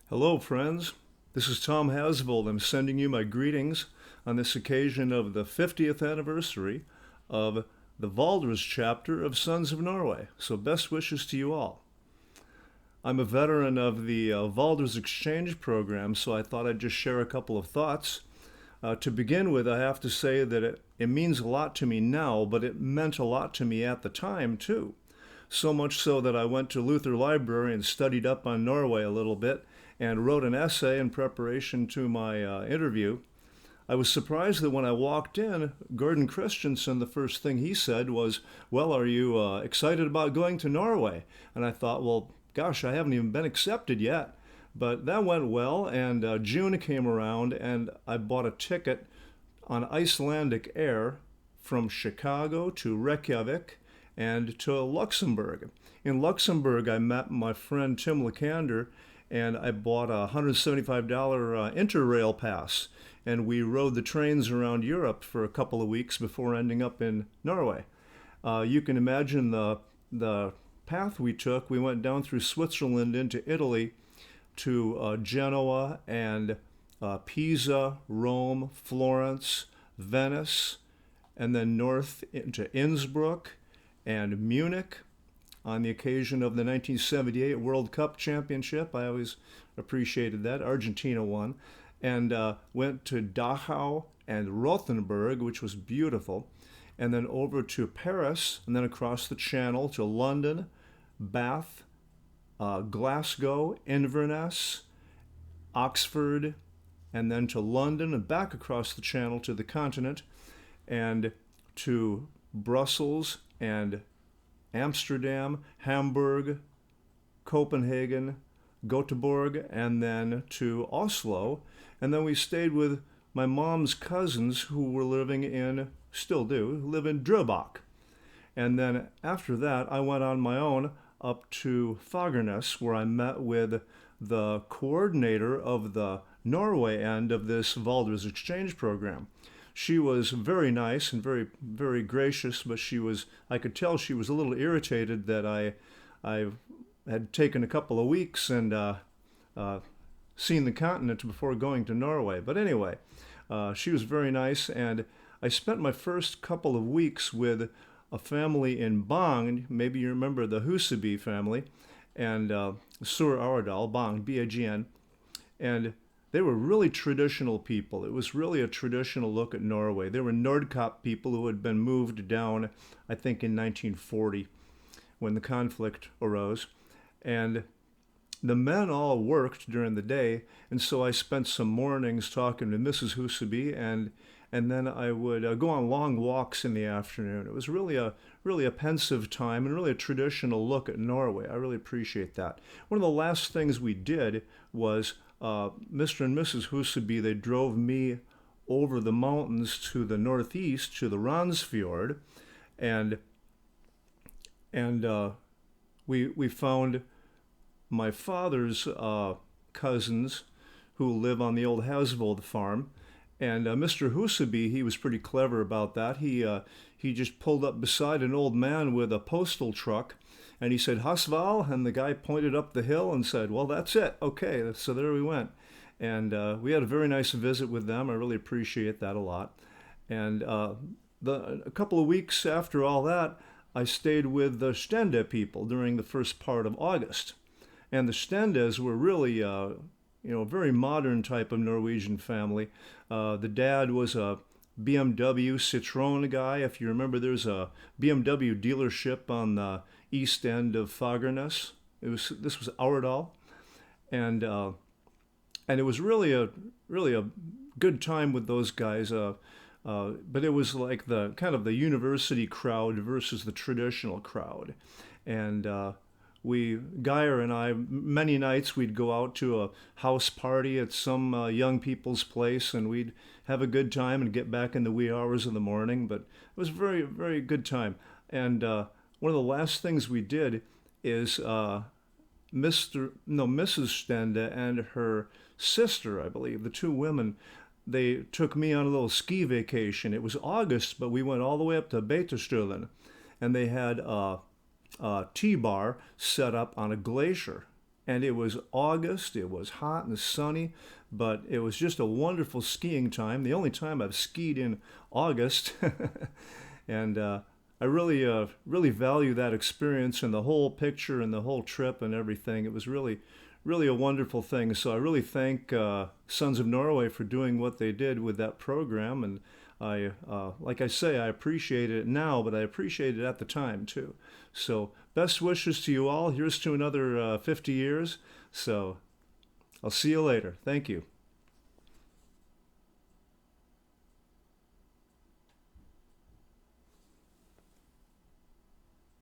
Hello, friends. This is Tom Hazvold. I'm sending you my greetings on this occasion of the 50th anniversary of the Valdres Chapter of Sons of Norway. So, best wishes to you all. I'm a veteran of the Valdres Exchange program, so I thought I'd just share a couple of thoughts. To begin with, I have to say that it means a lot to me now, but it meant a lot to me at the time, too. So much so that I went to Luther Library and studied up on Norway a little bit and wrote an essay in preparation to my interview. I was surprised that when I walked in, Gordon Christensen, the first thing he said was, "Well, are you excited about going to Norway?" And I thought, well, gosh, I haven't even been accepted yet. But that went well, and June came around, and I bought a ticket on Icelandic Air from Chicago to Reykjavik and to Luxembourg. In Luxembourg, I met my friend Tim Lakander, and I bought a $175 Interrail pass, and we rode the trains around Europe for a couple of weeks before ending up in Norway. You can imagine the path we took. We went down through Switzerland into Italy to Genoa and Pisa, Rome, Florence, Venice, and then north into Innsbruck and Munich on the occasion of the 1978 World Cup Championship. I always appreciated that. Argentina won. And went to Dachau and Rothenburg, which was beautiful. And then over to Paris, and then across the Channel to London, Bath, Glasgow, Inverness, Oxford, and then to London and back across the Channel to the continent, and to Brussels and Amsterdam, Hamburg, Copenhagen, Göteborg, and then to Oslo. And then we stayed with my mom's cousins who were living in, still do, live in Drøbak. And then after that, I went on my own up to Fagernes, where I met with the coordinator of the Norway end of this Valdres Exchange program. She was very nice and very, very gracious, but I could tell she was a little irritated that I had taken a couple of weeks and seen the continent before going to Norway. But anyway, she was very nice, and I spent my first couple of weeks with a family in Bang. Maybe you remember the Huseby family, and Sur Aurdal, Bang, B-A-G-N, and they were really traditional people. It was really a traditional look at Norway. They were Nordkapp people who had been moved down, I think, in 1940 when the conflict arose. And the men all worked during the day, and so I spent some mornings talking to Mrs. Huseby, and then I would go on long walks in the afternoon. It was really a pensive time and really a traditional look at Norway. I really appreciate that. One of the last things we did was Mr. and Mrs. Huseby, they drove me over the mountains to the northeast, to the Ransfjord, and we found my father's cousins who live on the old Hazvold farm. And Mr. Huseby, he was pretty clever about that. He just pulled up beside an old man with a postal truck, and he said, "Hasval," and the guy pointed up the hill and said, "Well, that's it. Okay." So there we went. And we had a very nice visit with them. I really appreciate that a lot. And a couple of weeks after all that, I stayed with the Stende people during the first part of August. And the Stendes were really, a very modern type of Norwegian family. The dad was a BMW Citroën guy. If you remember, there's a BMW dealership on the east end of Fagernes. This was Aurdal, and it was really a good time with those guys. But it was like the kind of the university crowd versus the traditional crowd, and Geyer and I, many nights we'd go out to a house party at some young people's place, and we'd have a good time and get back in the wee hours of the morning. But it was a very, very good time. And one of the last things we did is Mrs. Stende and her sister, I believe, the two women, they took me on a little ski vacation. It was August, but we went all the way up to Beitostølen, and they had T-bar set up on a glacier. and it was August. It was hot and sunny, but it was just a wonderful skiing time. The only time I've skied in August, and I really value that experience and the whole picture and the whole trip and everything. It was really a wonderful thing. So I really thank Sons of Norway for doing what they did with that program, and like I say, I appreciate it now, but I appreciate it at the time too. So best wishes to you all. Here's to another 50 years. So I'll see you later. Thank you.